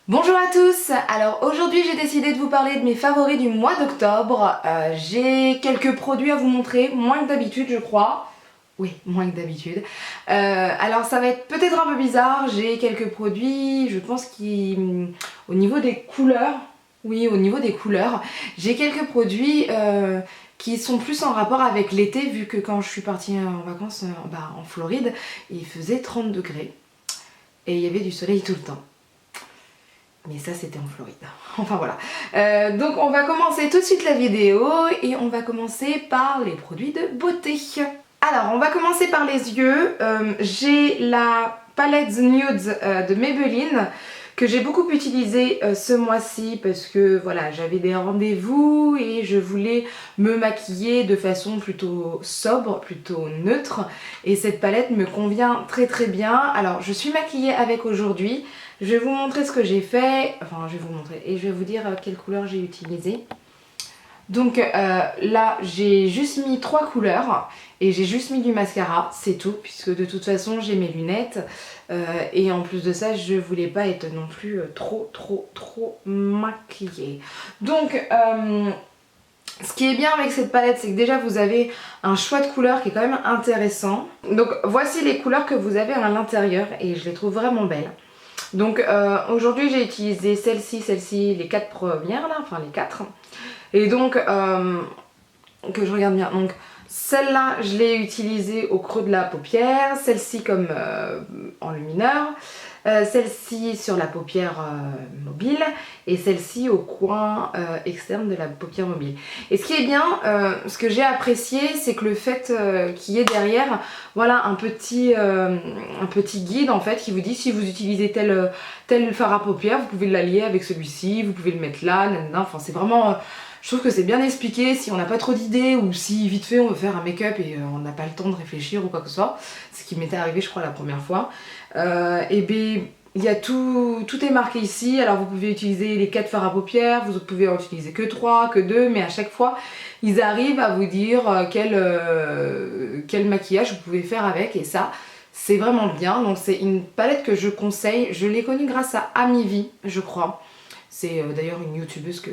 Bonjour à tous. Alors aujourd'hui j'ai décidé de vous parler de mes favoris du mois d'octobre. J'ai quelques produits à vous montrer, moins que d'habitude je crois. Oui, moins que d'habitude. Alors ça va être peut-être un peu bizarre, j'ai quelques produits, je pense qui au niveau des couleurs, oui au niveau des couleurs, j'ai quelques produits qui sont plus en rapport avec l'été, vu que quand je suis partie en vacances en Floride, il faisait 30 degrés et il y avait du soleil tout le temps. Mais ça c'était en Floride. Enfin voilà. Donc on va commencer tout de suite la vidéo et on va commencer par les produits de beauté. Alors on va commencer par les yeux. J'ai la palette The Nudes de Maybelline que j'ai beaucoup utilisée ce mois-ci parce que voilà, j'avais des rendez-vous et je voulais me maquiller de façon plutôt sobre, plutôt neutre, et cette palette me convient très très bien. Alors je suis maquillée avec aujourd'hui. Je vais vous montrer ce que j'ai fait, enfin je vais vous montrer et je vais vous dire quelle couleur j'ai utilisé. Donc là j'ai juste mis 3 couleurs et j'ai juste mis du mascara, c'est tout, puisque de toute façon j'ai mes lunettes et en plus de ça je voulais pas être non plus trop maquillée. Donc ce qui est bien avec cette palette, c'est que déjà vous avez un choix de couleurs qui est quand même intéressant. Donc voici les couleurs que vous avez à l'intérieur et je les trouve vraiment belles. Donc aujourd'hui j'ai utilisé celle-ci, les 4 premières là, enfin les 4. Et donc que je regarde bien, donc celle-là je l'ai utilisée au creux de la paupière, celle-ci comme enlumineur, celle-ci sur la paupière mobile et celle-ci au coin externe de la paupière mobile. Et ce qui est bien, ce que j'ai apprécié, c'est que le fait qu'il y ait derrière voilà un petit guide en fait qui vous dit si vous utilisez tel fard à paupières, vous pouvez l'allier avec celui-ci, vous pouvez le mettre là, nanana. Enfin c'est vraiment... je trouve que c'est bien expliqué si on n'a pas trop d'idées ou si vite fait on veut faire un make-up et on n'a pas le temps de réfléchir ou quoi que ce soit, ce qui m'était arrivé je crois la première fois. Et bien il y a tout est marqué ici. Alors vous pouvez utiliser les 4 fards à paupières, vous pouvez en utiliser que 3, que 2, mais à chaque fois ils arrivent à vous dire quel maquillage vous pouvez faire avec, et ça c'est vraiment bien. Donc c'est une palette que je conseille, je l'ai connue grâce à Amivi je crois. C'est d'ailleurs une youtubeuse que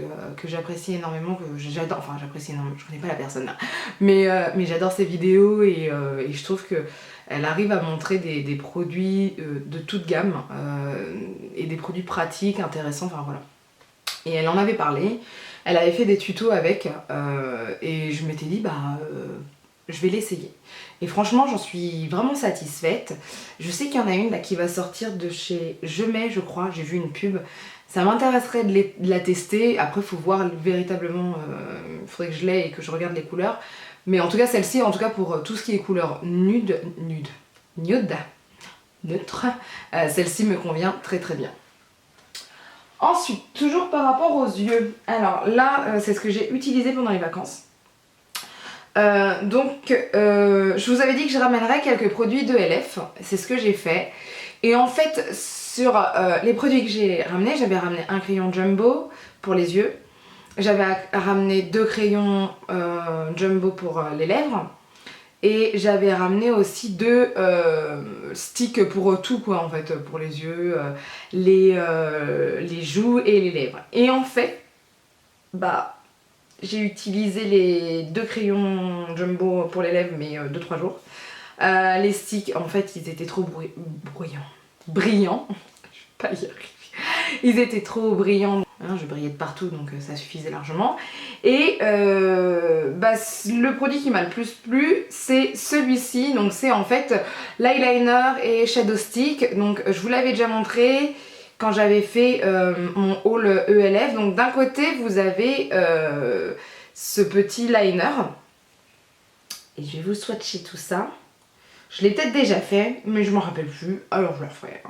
j'apprécie énormément, que j'adore, enfin j'apprécie énormément, je connais pas la personne là, mais j'adore ses vidéos et je trouve que elle arrive à montrer des produits de toute gamme et des produits pratiques, intéressants, enfin voilà. Et elle en avait parlé, elle avait fait des tutos avec et je m'étais dit je vais l'essayer. Et franchement j'en suis vraiment satisfaite. Je sais qu'il y en a une là qui va sortir de chez Je Mets je crois, j'ai vu une pub. Ça m'intéresserait de la tester, après il faut voir véritablement, il faudrait que je l'aie et que je regarde les couleurs. Mais en tout cas celle-ci, en tout cas pour tout ce qui est couleur nude, neutre, celle-ci me convient très très bien. Ensuite, toujours par rapport aux yeux, alors là c'est ce que j'ai utilisé pendant les vacances. Je vous avais dit que je ramènerais quelques produits de LF, c'est ce que j'ai fait. Et en fait sur les produits que j'ai ramenés, j'avais ramené un crayon Jumbo pour les yeux, j'avais ramené 2 crayons Jumbo pour les lèvres, et j'avais ramené aussi 2 sticks pour tout quoi en fait, pour les yeux, les joues et les lèvres. Et en fait, j'ai utilisé les 2 crayons Jumbo pour les lèvres mais 2-3 jours. Les sticks en fait ils étaient trop brillants, je vais pas y arriver. Ils étaient trop brillants, hein, je brillais de partout donc ça suffisait largement. Et le produit qui m'a le plus plu c'est celui-ci, donc c'est en fait l'eyeliner et shadow stick. Donc je vous l'avais déjà montré quand j'avais fait mon haul ELF. Donc d'un côté vous avez ce petit liner et je vais vous swatcher tout ça. Je l'ai peut-être déjà fait mais je m'en rappelle plus, alors je le refais.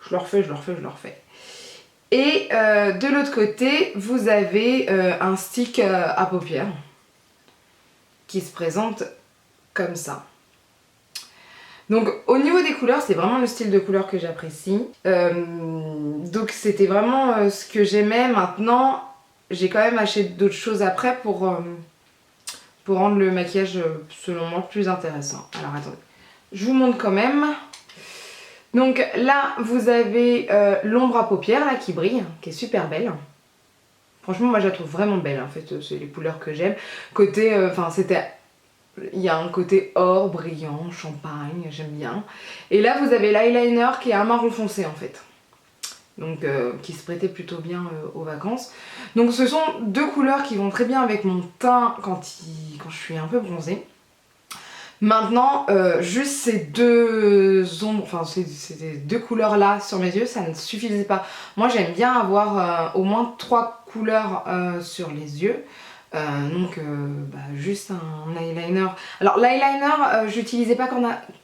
Je le refais. Et de l'autre côté, vous avez un stick à paupières qui se présente comme ça. Donc au niveau des couleurs, c'est vraiment le style de couleur que j'apprécie. Donc c'était vraiment ce que j'aimais. Maintenant, j'ai quand même acheté d'autres choses après pour rendre le maquillage, selon moi, plus intéressant. Alors attendez, je vous montre quand même. Donc là, vous avez l'ombre à paupières là qui brille, qui est super belle. Franchement, moi je la trouve vraiment belle, en fait, c'est les couleurs que j'aime. Côté, enfin il y a un côté or, brillant, champagne, j'aime bien. Et là, vous avez l'eyeliner qui est un marron foncé en fait. Donc qui se prêtait plutôt bien aux vacances. Donc ce sont deux couleurs qui vont très bien avec mon teint quand je suis un peu bronzée. Maintenant, juste ces deux ombres, enfin ces deux couleurs là sur mes yeux, ça ne suffisait pas. Moi j'aime bien avoir au moins 3 couleurs sur les yeux. Juste un eyeliner. Alors l'eyeliner, j'utilisais pas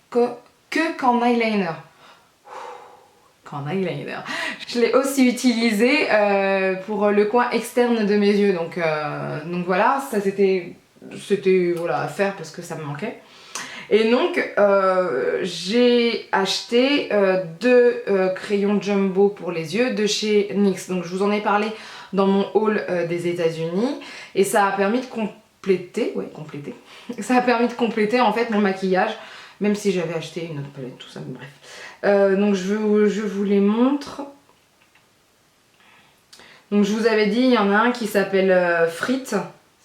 que qu'en eyeliner. Qu'en eyeliner. Je l'ai aussi utilisé pour le coin externe de mes yeux. Donc voilà, ça c'était voilà, à faire parce que ça me manquait. Et donc j'ai acheté deux crayons jumbo pour les yeux de chez NYX. Donc je vous en ai parlé dans mon haul des États-Unis et ça a permis de compléter, ça a permis de compléter en fait mon maquillage, même si j'avais acheté une autre palette, tout ça, mais bref. Donc je vous les montre. Donc je vous avais dit, il y en a un qui s'appelle Frites.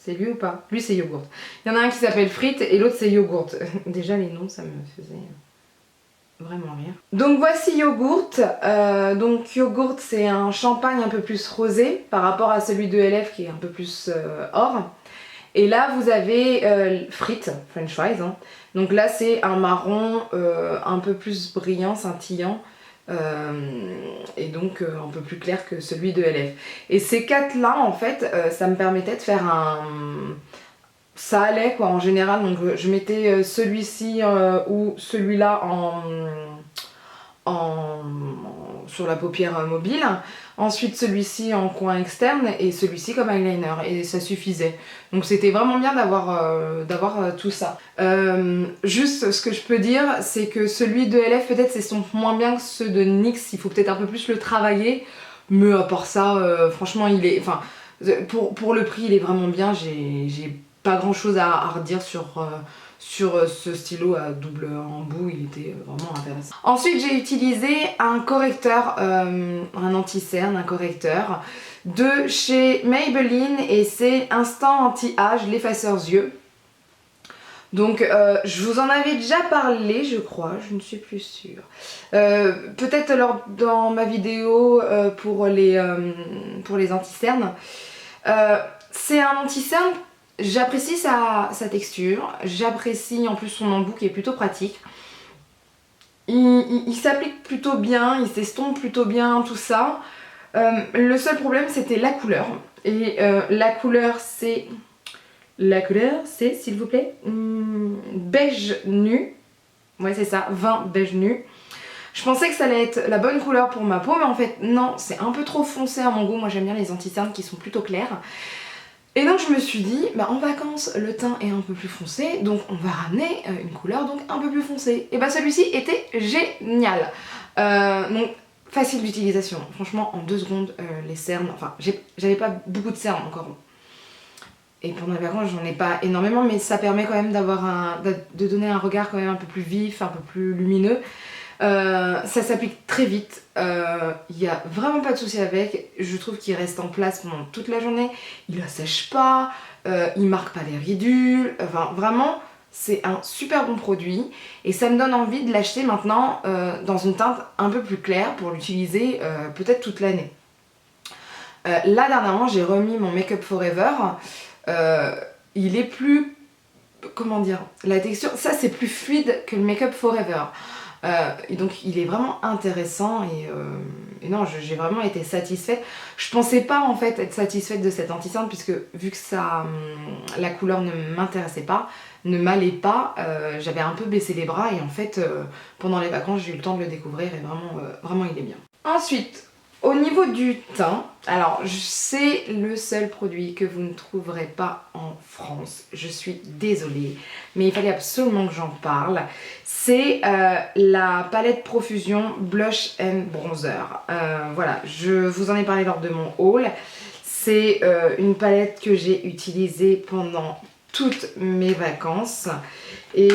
C'est lui ou pas? Lui c'est Yogourt. Il y en a un qui s'appelle Frites et l'autre c'est Yogourt. Déjà les noms ça me faisait vraiment rire. Donc voici Yogourt. Donc Yogourt c'est un champagne un peu plus rosé par rapport à celui de LF qui est un peu plus or. Et là vous avez Frites, French fries. Hein. Donc là c'est un marron un peu plus brillant, scintillant. Et donc un peu plus clair que celui de LF. Et ces quatre là en fait ça me permettait de faire ça allait quoi en général, donc je mettais celui-ci ou celui-là sur la paupière mobile, ensuite celui-ci en coin externe et celui-ci comme eyeliner et ça suffisait. Donc c'était vraiment bien d'avoir tout ça. Juste ce que je peux dire c'est que celui de LF peut-être s'estompe moins bien que ceux de NYX, il faut peut-être un peu plus le travailler, mais à part ça franchement il est, enfin pour le prix il est vraiment bien, j'ai pas grand chose à redire sur ce stylo à double embout, il était vraiment intéressant. Ensuite j'ai utilisé un correcteur, un anti-cerne, un correcteur de chez Maybelline et c'est Instant Anti-Âge, l'effaceur yeux. Donc je vous en avais déjà parlé je crois, je ne suis plus sûre. Peut-être dans ma vidéo pour les anti-cernes. C'est un anti-cerne. J'apprécie sa texture, j'apprécie en plus son embout qui est plutôt pratique. Il s'applique plutôt bien, il s'estompe plutôt bien, tout ça. Le seul problème c'était la couleur. Et la couleur c'est, s'il vous plaît, beige nu. Ouais c'est ça, vin beige nu. Je pensais que ça allait être la bonne couleur pour ma peau, mais en fait non, c'est un peu trop foncé à mon goût. Moi j'aime bien les anti-cernes qui sont plutôt clairs. Et donc je me suis dit, en vacances le teint est un peu plus foncé, donc on va ramener une couleur donc un peu plus foncée. Et celui-ci était génial. Donc facile d'utilisation, franchement en 2 secondes les cernes, enfin j'avais pas beaucoup de cernes encore. Et pendant les vacances j'en ai pas énormément, mais ça permet quand même de donner un regard quand même un peu plus vif, un peu plus lumineux. Ça s'applique très vite, il n'y a vraiment pas de souci avec, je trouve qu'il reste en place pendant toute la journée, il ne sèche pas, il marque pas les ridules, enfin vraiment c'est un super bon produit et ça me donne envie de l'acheter maintenant dans une teinte un peu plus claire pour l'utiliser peut-être toute l'année. Là dernièrement j'ai remis mon Make Up Forever, il est plus, comment dire, la texture, ça c'est plus fluide que le Make Up Forever. Et donc il est vraiment intéressant et non j'ai vraiment été satisfaite. Je pensais pas en fait être satisfaite de cette anti-cerne puisque vu que la couleur ne m'intéressait pas, ne m'allait pas, j'avais un peu baissé les bras et en fait pendant les vacances j'ai eu le temps de le découvrir et vraiment il est bien. Ensuite au niveau du teint, alors c'est le seul produit que vous ne trouverez pas en France, je suis désolée, mais il fallait absolument que j'en parle. C'est la palette Profusion Blush and Bronzer. Voilà, je vous en ai parlé lors de mon haul. C'est une palette que j'ai utilisée pendant toutes mes vacances. Et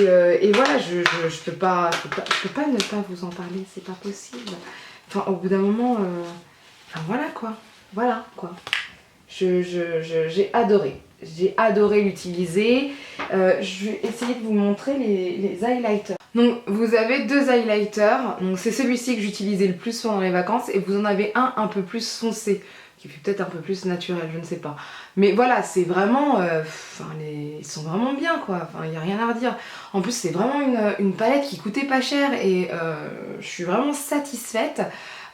voilà, je peux pas ne pas vous en parler, c'est pas possible. Enfin, au bout d'un moment, enfin voilà quoi. Voilà quoi. J'ai adoré. J'ai adoré l'utiliser. Je vais essayer de vous montrer les highlighters. Donc vous avez deux highlighters. Donc c'est celui-ci que j'utilisais le plus pendant les vacances et vous en avez un peu plus foncé qui fait peut-être un peu plus naturel, je ne sais pas. Mais voilà, c'est vraiment, ils sont vraiment bien quoi. Enfin, il n'y a rien à redire. En plus, c'est vraiment une palette qui coûtait pas cher et je suis vraiment satisfaite.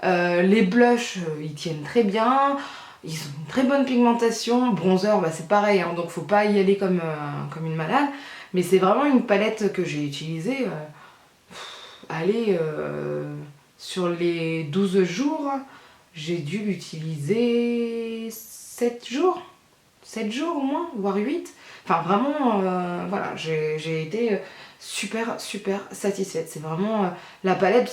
Les blushs, ils tiennent très bien. Ils ont une très bonne pigmentation. Bronzer, bah, c'est pareil, hein, donc faut pas y aller comme une malade. Mais c'est vraiment une palette que j'ai utilisée. Allez, sur les 12 jours, j'ai dû l'utiliser 7 jours. 7 jours au moins, voire 8. Enfin vraiment, voilà, j'ai été super satisfaite. C'est vraiment la palette,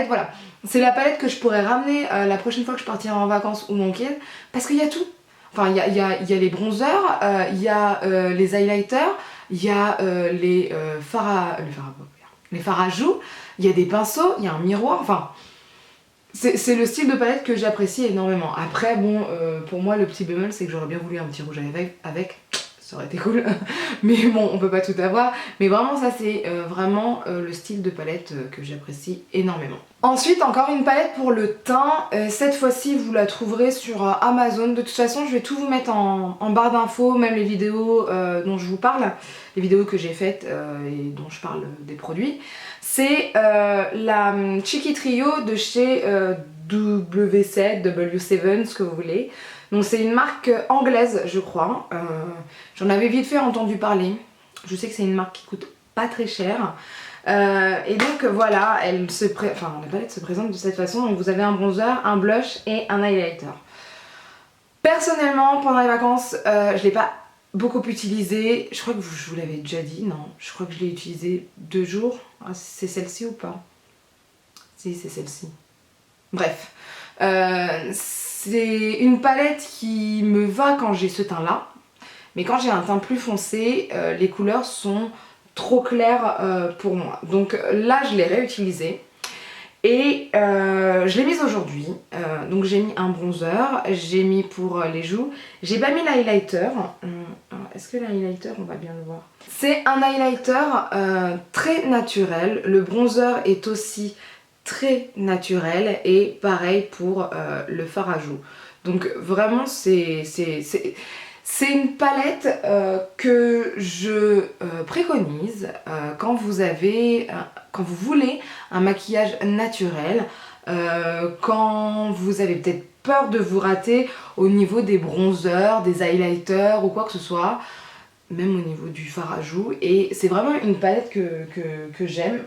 voilà. C'est la palette que je pourrais ramener la prochaine fois que je partirai en vacances ou mon kid, parce qu'il y a tout. Enfin, il y a les bronzers, il y a les highlighters, il y a les fards à joues, il y a des pinceaux, il y a un miroir, enfin... C'est le style de palette que j'apprécie énormément. Après, bon, pour moi, le petit bémol, c'est que j'aurais bien voulu un petit rouge avec. Ça aurait été cool. Mais bon, on peut pas tout avoir. Mais vraiment, ça, c'est vraiment le style de palette que j'apprécie énormément. Ensuite, encore une palette pour le teint. Cette fois-ci, vous la trouverez sur Amazon. De toute façon, je vais tout vous mettre en barre d'infos, même les vidéos dont je vous parle. Les vidéos que j'ai faites et dont je parle des produits. C'est la Cheeky Trio de chez W7, W7, ce que vous voulez. Donc c'est une marque anglaise, je crois. J'en avais vite fait entendu parler. Je sais que c'est une marque qui coûte pas très cher. Et donc voilà, la palette se présente de cette façon. Donc vous avez un bronzer, un blush et un highlighter. Personnellement, pendant les vacances, je l'ai pas beaucoup utilisé. Je crois que je vous l'avais déjà dit, non. Je crois que je l'ai utilisé 2 jours. Ah, c'est celle-ci ou pas? Si, c'est celle-ci. Bref. C'est une palette qui me va quand j'ai ce teint-là. Mais quand j'ai un teint plus foncé, les couleurs sont trop claires pour moi. Donc là, je l'ai réutilisée. Et je l'ai mise aujourd'hui, donc j'ai mis un bronzer, j'ai mis pour les joues, j'ai pas mis l'highlighter. Est-ce que l'highlighter, on va bien le voir? C'est un highlighter très naturel, le bronzer est aussi très naturel et pareil pour le fard à joues. Donc vraiment c'est une palette que je préconise quand vous voulez un maquillage naturel, quand vous avez peut-être peur de vous rater au niveau des bronzers, des highlighters ou quoi que ce soit, même au niveau du fard à joues. Et c'est vraiment une palette que j'aime.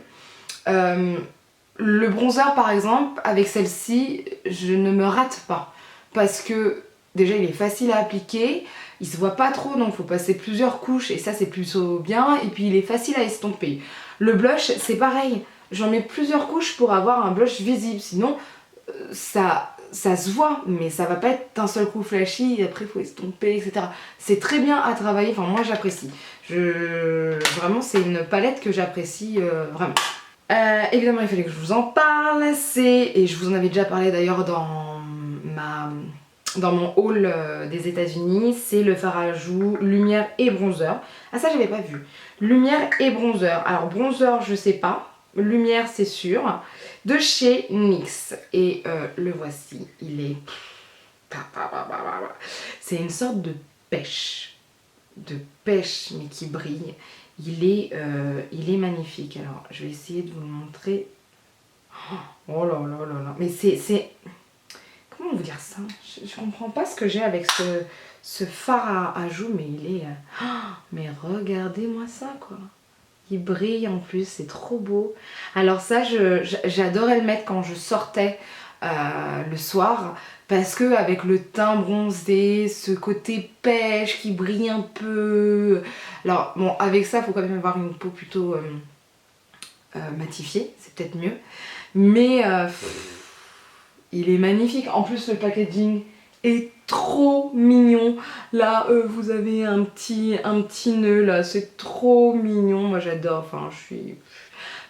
Le bronzer par exemple, avec celle-ci, je ne me rate pas parce que déjà il est facile à appliquer, il se voit pas trop donc faut passer plusieurs couches et ça c'est plutôt bien, et puis il est facile à estomper. Le blush c'est pareil, j'en mets plusieurs couches pour avoir un blush visible, sinon ça se voit mais ça va pas être d'un seul coup flashy et après il faut estomper etc. C'est très bien à travailler, enfin moi j'apprécie. Vraiment c'est une palette que j'apprécie vraiment. Évidemment il fallait que je vous en parle, et je vous en avais déjà parlé d'ailleurs dans mon haul des États-Unis, c'est le fard à joues lumière et bronzer. Ah ça j'avais pas vu. Lumière et bronzer. Alors bronzer je sais pas, lumière c'est sûr. De chez NYX. Et le voici. Il est... C'est une sorte de pêche. De pêche mais qui brille. Il est magnifique. Alors je vais essayer de vous le montrer. Oh là là là là. Mais c'est... Comment vous dire ça? Je comprends pas ce que j'ai avec ce fard à joues, mais il est... mais regardez-moi ça, quoi. Il brille en plus, c'est trop beau. Alors ça, j'adorais le mettre quand je sortais le soir, parce que avec le teint bronzé, ce côté pêche qui brille un peu... Alors bon, avec ça, il faut quand même avoir une peau plutôt matifiée, c'est peut-être mieux. Mais... il est magnifique. En plus, le packaging, est trop mignon. Là, vous avez un petit nœud là, c'est trop mignon. Moi j'adore, enfin je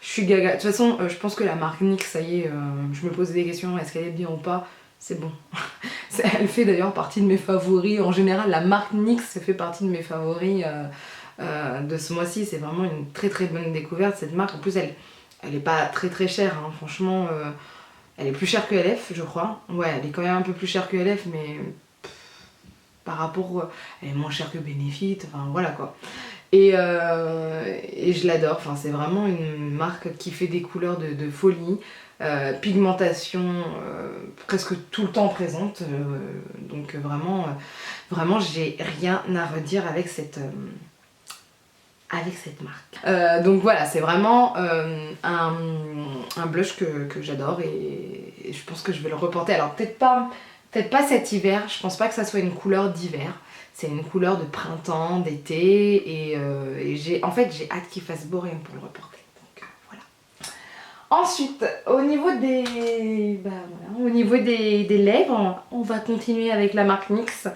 suis gaga. De toute façon, je pense que la marque NYX, ça y est, je me posais des questions, est-ce qu'elle est bien ou pas? C'est bon. Elle fait d'ailleurs partie de mes favoris. En général, la marque NYX fait partie de mes favoris de ce mois-ci. C'est vraiment une très très bonne découverte cette marque. En plus, elle est pas très très chère, hein. Franchement. Elle est plus chère que LF, je crois. Ouais, elle est quand même un peu plus chère que LF, mais par rapport... elle est moins chère que Benefit, enfin voilà quoi. Et je l'adore, enfin, c'est vraiment une marque qui fait des couleurs de folie, pigmentation presque tout le temps présente, donc vraiment j'ai rien à redire avec cette marque. Donc voilà, c'est vraiment un blush que j'adore et je pense que je vais le reporter. Alors peut-être pas cet hiver, je pense pas que ça soit une couleur d'hiver. C'est une couleur de printemps, d'été et en fait j'ai hâte qu'il fasse beau rien pour le reporter. Donc voilà. Ensuite, au niveau des lèvres, on va continuer avec la marque NYX.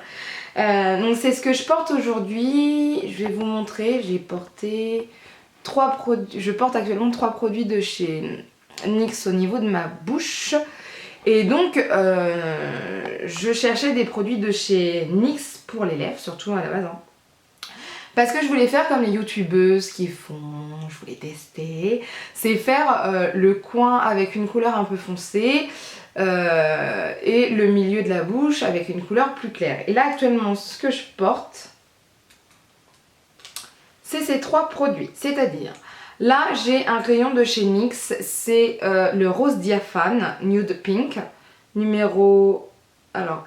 Donc c'est ce que je porte aujourd'hui. Je vais vous montrer, j'ai porté 3 produits. Je porte actuellement 3 produits de chez NYX au niveau de ma bouche. Et donc je cherchais des produits de chez NYX pour les lèvres, surtout à la base. Hein. Parce que je voulais faire comme les youtubeuses qui font, je voulais tester, c'est faire le coin avec une couleur un peu foncée et le milieu de la bouche avec une couleur plus claire. Et là actuellement ce que je porte, c'est ces 3 produits, c'est-à-dire là j'ai un crayon de chez NYX, c'est le rose diaphane nude pink numéro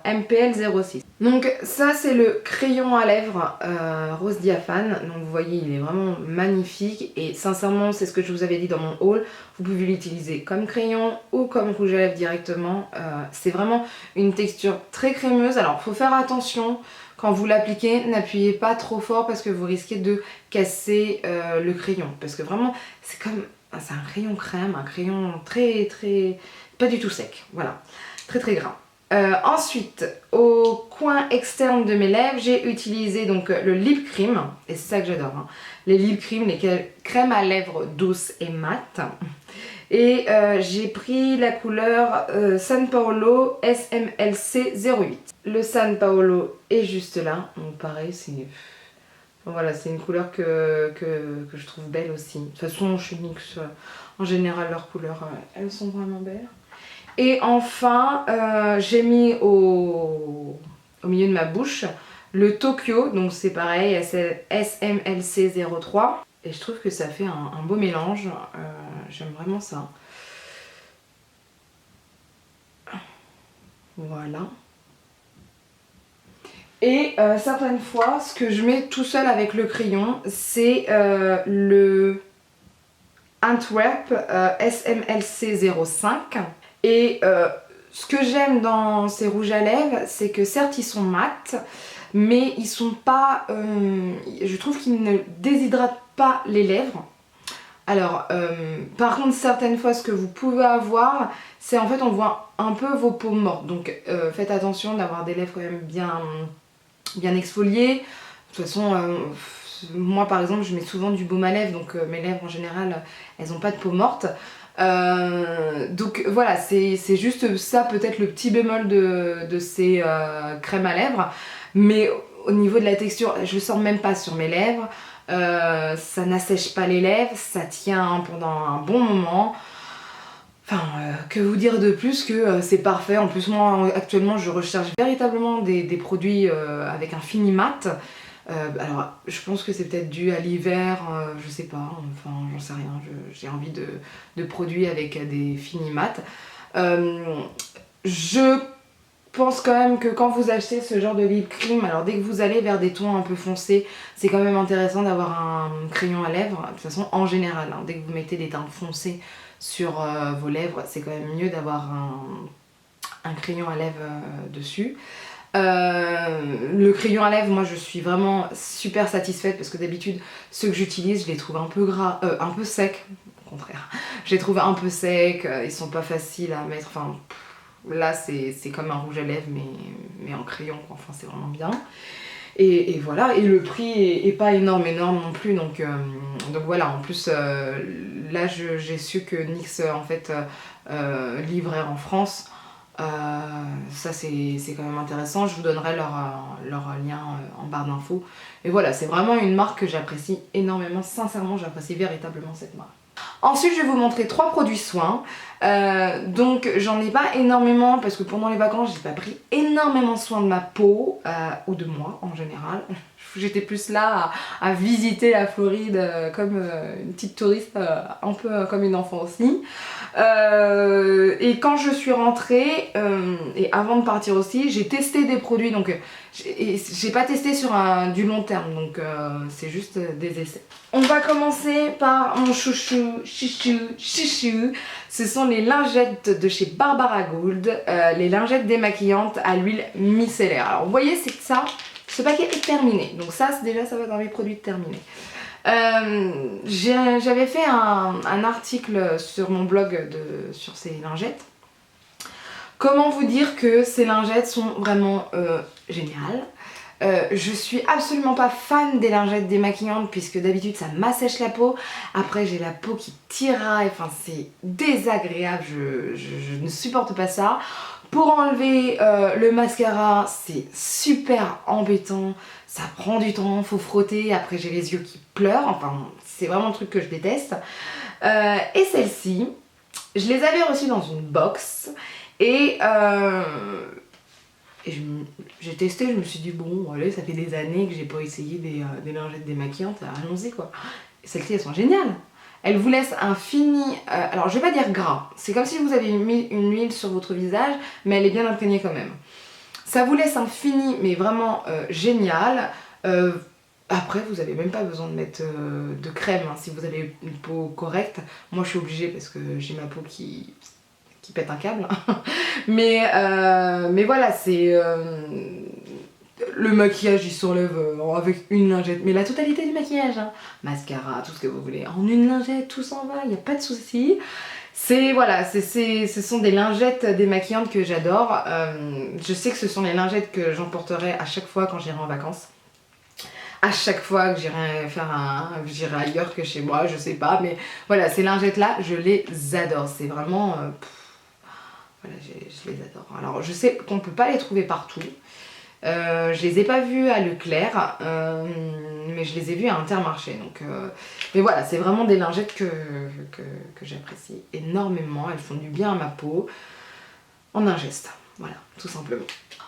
MPL 06. Donc ça c'est le crayon à lèvres rose diaphane, donc vous voyez il est vraiment magnifique et sincèrement c'est ce que je vous avais dit dans mon haul, vous pouvez l'utiliser comme crayon ou comme rouge à lèvres directement, c'est vraiment une texture très crémeuse. Alors faut faire attention quand vous l'appliquez, n'appuyez pas trop fort parce que vous risquez de casser le crayon, parce que vraiment c'est un crayon crème, un crayon très pas du tout sec, voilà, très gras. Ensuite, au coin externe de mes lèvres, j'ai utilisé donc le lip cream, et c'est ça que j'adore, hein. Les lip cream, les crèmes à lèvres douces et mates. Et j'ai pris la couleur San Paolo SMLC 08. Le San Paolo est juste là, donc pareil, voilà, c'est une couleur que je trouve belle aussi. De toute façon, chez NYX, en général, leurs couleurs, elles sont vraiment belles. Et enfin, j'ai mis au milieu de ma bouche le Tokyo, donc c'est pareil, c'est SMLC 03. Et je trouve que ça fait un beau mélange, j'aime vraiment ça. Voilà. Et certaines fois, ce que je mets tout seul avec le crayon, c'est le Antwerp SMLC 05. Et ce que j'aime dans ces rouges à lèvres, c'est que certes ils sont mat, mais ils sont pas... je trouve qu'ils ne déshydratent pas les lèvres. Alors, par contre, certaines fois, ce que vous pouvez avoir, c'est en fait on voit un peu vos peaux mortes. Donc faites attention d'avoir des lèvres quand même bien exfoliées. De toute façon, moi par exemple, je mets souvent du baume à lèvres, donc mes lèvres en général, elles n'ont pas de peau morte. Donc voilà, c'est juste ça peut-être le petit bémol de ces crèmes à lèvres, mais au niveau de la texture, je le sens même pas sur mes lèvres, ça n'assèche pas les lèvres, ça tient pendant un bon moment. Enfin, que vous dire de plus que c'est parfait. En plus moi actuellement je recherche véritablement des produits avec un fini mat. Alors je pense que c'est peut-être dû à l'hiver, je sais pas, enfin j'en sais rien, j'ai envie de produits avec des finis mat. Je pense quand même que quand vous achetez ce genre de lip cream, alors dès que vous allez vers des tons un peu foncés, c'est quand même intéressant d'avoir un crayon à lèvres. De toute façon en général, hein, dès que vous mettez des teints foncés sur vos lèvres, c'est quand même mieux d'avoir un crayon à lèvres dessus. Le crayon à lèvres, moi je suis vraiment super satisfaite parce que d'habitude ceux que j'utilise je les trouve un peu gras, un peu secs, au contraire. Je les trouve un peu secs, ils sont pas faciles à mettre, enfin là c'est comme un rouge à lèvres mais en crayon quoi, enfin c'est vraiment bien. Et voilà, et le prix est pas énorme non plus, donc voilà, en plus là j'ai su que NYX en fait livrait en France. Ça c'est quand même intéressant, je vous donnerai leur lien en barre d'infos. Et voilà, c'est vraiment une marque que j'apprécie énormément, sincèrement j'apprécie véritablement cette marque. Ensuite je vais vous montrer 3 produits soins. Donc j'en ai pas énormément parce que pendant les vacances j'ai pas pris énormément soin de ma peau ou de moi en général. J'étais plus là à visiter la Floride comme une petite touriste, un peu comme une enfant aussi. Et quand je suis rentrée, et avant de partir aussi, j'ai testé des produits, donc j'ai pas testé sur du long terme, donc c'est juste des essais. On va commencer par mon chouchou, ce sont les lingettes de chez Barbara Gould, les lingettes démaquillantes à l'huile micellaire. Alors vous voyez, c'est que ça, ce paquet est terminé, donc ça déjà ça va dans mes produits terminés. J'avais fait un article sur mon blog sur ces lingettes. Comment vous dire que ces lingettes sont vraiment géniales. Je suis absolument pas fan des lingettes démaquillantes puisque d'habitude ça m'assèche la peau. Après j'ai la peau qui tiraille, enfin c'est désagréable, je ne supporte pas ça. Pour enlever le mascara, c'est super embêtant, ça prend du temps, faut frotter, après j'ai les yeux qui pleurent, enfin c'est vraiment un truc que je déteste. Et celles-ci, je les avais reçues dans une box et j'ai testé, je me suis dit bon allez, ça fait des années que j'ai pas essayé des lingettes démaquillantes, allons-y quoi. Celles-ci elles sont géniales. Elle vous laisse un fini, alors je vais pas dire gras, c'est comme si vous avez mis une huile sur votre visage, mais elle est bien imprégnée quand même. Ça vous laisse un fini, mais vraiment génial. Après, vous n'avez même pas besoin de mettre de crème hein, si vous avez une peau correcte. Moi, je suis obligée parce que j'ai ma peau qui pète un câble. mais voilà, c'est... le maquillage il s'enlève avec une lingette, mais la totalité du maquillage, hein. Mascara, tout ce que vous voulez, en une lingette, tout s'en va, il n'y a pas de souci. C'est voilà, ce sont des lingettes démaquillantes que j'adore. Je sais que ce sont les lingettes que j'emporterai à chaque fois quand j'irai en vacances. À chaque fois que j'irai ailleurs que chez moi, je sais pas, mais voilà, ces lingettes là, je les adore. C'est vraiment, voilà, je les adore. Alors je sais qu'on peut pas les trouver partout. Je les ai pas vus à Leclerc, mais je les ai vus à Intermarché. Donc, mais voilà, c'est vraiment des lingettes que j'apprécie énormément. Elles font du bien à ma peau en un geste. Voilà, tout simplement.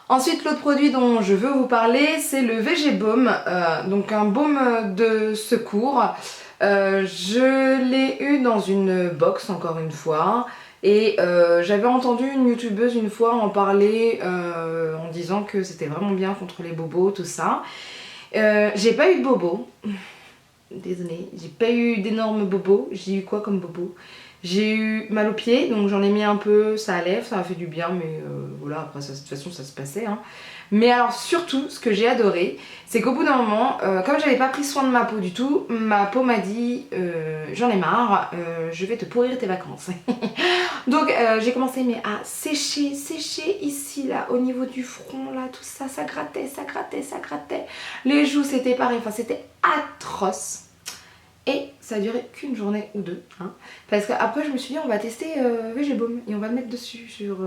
Ensuite, l'autre produit dont je veux vous parler, c'est le VG Baume, donc un baume de secours. Je l'ai eu dans une box, encore une fois. Et j'avais entendu une youtubeuse une fois en parler en disant que c'était vraiment bien contre les bobos, tout ça. J'ai pas eu de bobos. Désolée, j'ai pas eu d'énormes bobos. J'ai eu quoi comme bobo? J'ai eu mal aux pieds, donc j'en ai mis un peu, ça allait, ça a fait du bien, mais voilà, après ça, de toute façon ça se passait. Hein. Mais alors surtout, ce que j'ai adoré, c'est qu'au bout d'un moment, comme j'avais pas pris soin de ma peau du tout, ma peau m'a dit j'en ai marre, je vais te pourrir tes vacances. Donc j'ai commencé mais à sécher ici là, au niveau du front là, tout ça, ça grattait, ça grattait, ça grattait. Les joues c'était pareil, enfin c'était atroce. Et ça a duré qu'une journée ou deux, hein, parce qu'après je me suis dit on va tester VG Baume et on va le mettre dessus sur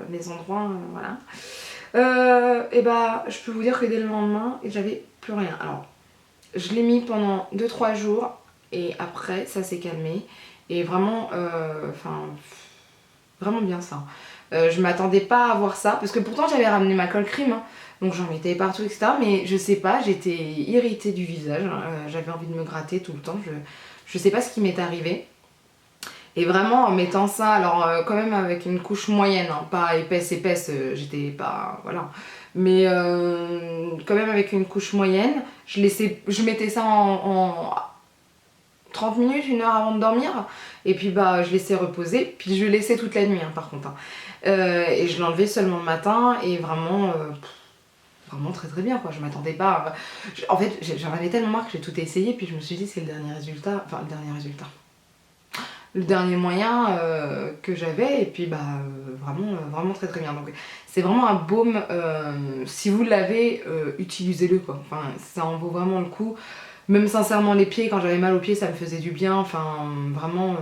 les endroits, voilà. Et bah je peux vous dire que dès le lendemain j'avais plus rien. Alors je l'ai mis pendant 2-3 jours et après ça s'est calmé et vraiment, vraiment bien ça. Je m'attendais pas à voir ça parce que pourtant j'avais ramené ma colle crème. Hein. Donc j'en mettais partout etc. Mais je sais pas, j'étais irritée du visage, j'avais envie de me gratter tout le temps, je sais pas ce qui m'est arrivé. Et vraiment en mettant ça, alors quand même avec une couche moyenne, hein, pas épaisse, j'étais pas... voilà. Mais quand même avec une couche moyenne, je mettais ça en 30 minutes, 1 heure avant de dormir. Et puis bah je laissais reposer, puis je laissais toute la nuit hein, par contre. Hein. Et je l'enlevais seulement le matin et vraiment... vraiment très très bien quoi, je m'attendais pas. En fait j'en avais tellement marre que j'ai tout essayé puis je me suis dit c'est le dernier résultat, enfin le dernier résultat. le dernier moyen que j'avais, et puis bah vraiment très très bien. Donc c'est vraiment un baume, si vous l'avez, utilisez-le quoi, enfin ça en vaut vraiment le coup. Même sincèrement les pieds, quand j'avais mal aux pieds ça me faisait du bien, enfin vraiment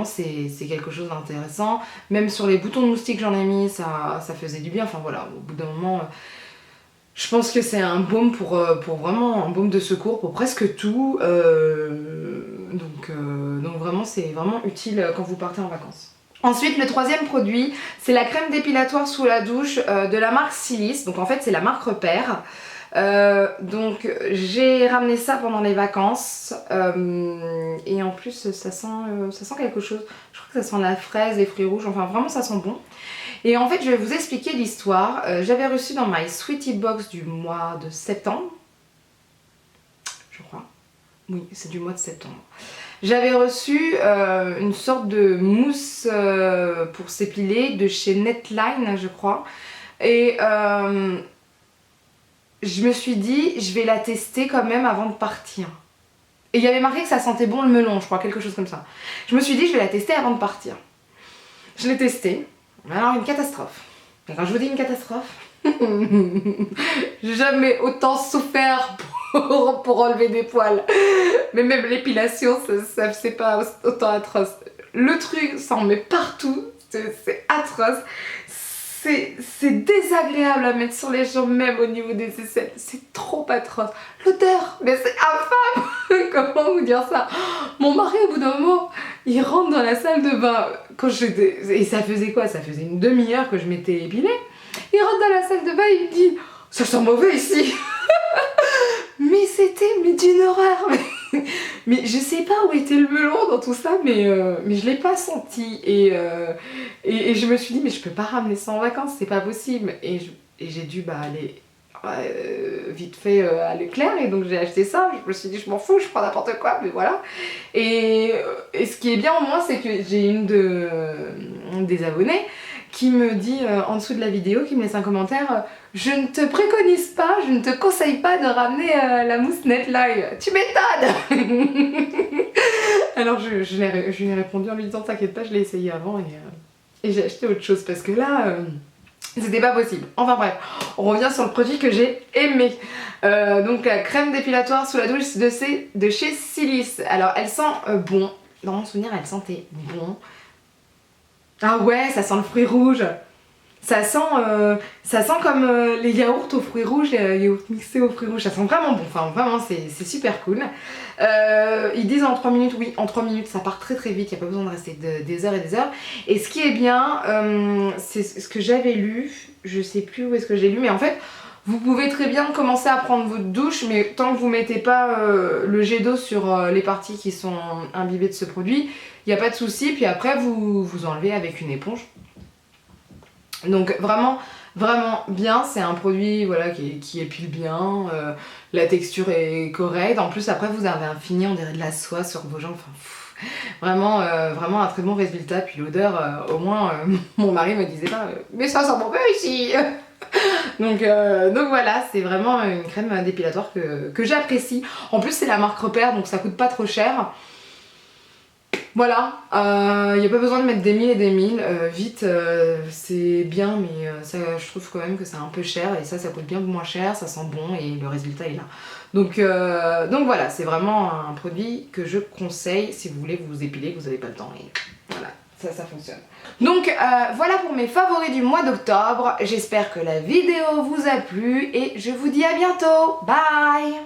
c'est quelque chose d'intéressant. Même sur les boutons de moustique j'en ai mis, ça faisait du bien, enfin voilà, au bout d'un moment... je pense que c'est un baume pour vraiment un baume de secours pour presque tout, donc vraiment c'est vraiment utile quand vous partez en vacances. Ensuite le troisième produit c'est la crème dépilatoire sous la douche de la marque Silis, donc en fait c'est la marque Repère. Donc j'ai ramené ça pendant les vacances et en plus ça sent quelque chose, je crois que ça sent la fraise, les fruits rouges, enfin vraiment ça sent bon. Et en fait je vais vous expliquer l'histoire. J'avais reçu dans my Sweetie Box du mois de septembre, je crois, oui c'est du mois de septembre. J'avais reçu une sorte de mousse pour s'épiler de chez Netline je crois, et je me suis dit je vais la tester quand même avant de partir. Et il y avait marqué que ça sentait bon le melon, je crois, quelque chose comme ça. Je me suis dit je vais la tester avant de partir. Je l'ai testée, alors une catastrophe. Et quand je vous dis une catastrophe, j'ai jamais autant souffert pour enlever des poils. Mais même l'épilation, c'est pas autant atroce. Le truc s'en met partout, c'est atroce. C'est désagréable à mettre sur les jambes, même au niveau des aisselles. C'est trop atroce. L'odeur, mais c'est infâme. Comment vous dire ça? Mon mari, au bout d'un moment, il rentre dans la salle de bain. Et ça faisait quoi? Ça faisait une demi-heure que je m'étais épilée. Il rentre dans la salle de bain et il me dit « ça sent mauvais ici !» Mais c'était d'une horreur. Mais je sais pas où était le melon dans tout ça, mais je l'ai pas senti. Et je me suis dit, mais je peux pas ramener ça en vacances, c'est pas possible. Et j'ai dû aller vite fait à Leclerc, et donc j'ai acheté ça. Je me suis dit, je m'en fous, je prends n'importe quoi, mais voilà. Et ce qui est bien au moins, c'est que j'ai une des abonnées qui me dit en dessous de la vidéo, qui me laisse un commentaire je ne te préconise pas, je ne te conseille pas de ramener la mousse Netline. Tu m'étonnes. Alors je lui ai répondu en lui disant t'inquiète pas, je l'ai essayé avant et j'ai acheté autre chose parce que là c'était pas possible. Enfin bref, on revient sur le produit que j'ai aimé. Donc la crème dépilatoire sous la douche de chez Silis. Alors elle sent bon, dans mon souvenir elle sentait bon. Ah ouais, ça sent le fruit rouge. Ça sent comme les yaourts aux fruits rouges, les yaourts mixés aux fruits rouges, ça sent vraiment bon, enfin vraiment c'est super cool. Ils disent en 3 minutes, oui en 3 minutes ça part très très vite, il n'y a pas besoin de rester des heures et des heures. Et ce qui est bien, c'est ce que j'avais lu, je sais plus où est-ce que j'ai lu, mais en fait vous pouvez très bien commencer à prendre votre douche, mais tant que vous mettez pas le jet d'eau sur les parties qui sont imbibées de ce produit, il n'y a pas de souci, puis après vous enlevez avec une éponge. Donc vraiment bien, c'est un produit voilà, qui épile bien, la texture est correcte, en plus après vous avez un fini, on dirait de la soie sur vos jambes, enfin, vraiment un très bon résultat. Puis l'odeur, au moins mon mari me disait pas mais ça sent mauvais ici. donc voilà, c'est vraiment une crème dépilatoire que j'apprécie. En plus c'est la marque Repère, donc ça coûte pas trop cher. Voilà, il n'y a pas besoin de mettre des mille et des mille, vite c'est bien, mais ça, je trouve quand même que c'est un peu cher, et ça coûte bien moins cher, ça sent bon et le résultat est là. Donc voilà, c'est vraiment un produit que je conseille si vous voulez vous épiler, que vous n'avez pas le temps, et voilà, ça fonctionne. Donc voilà pour mes favoris du mois d'octobre, j'espère que la vidéo vous a plu et je vous dis à bientôt, bye!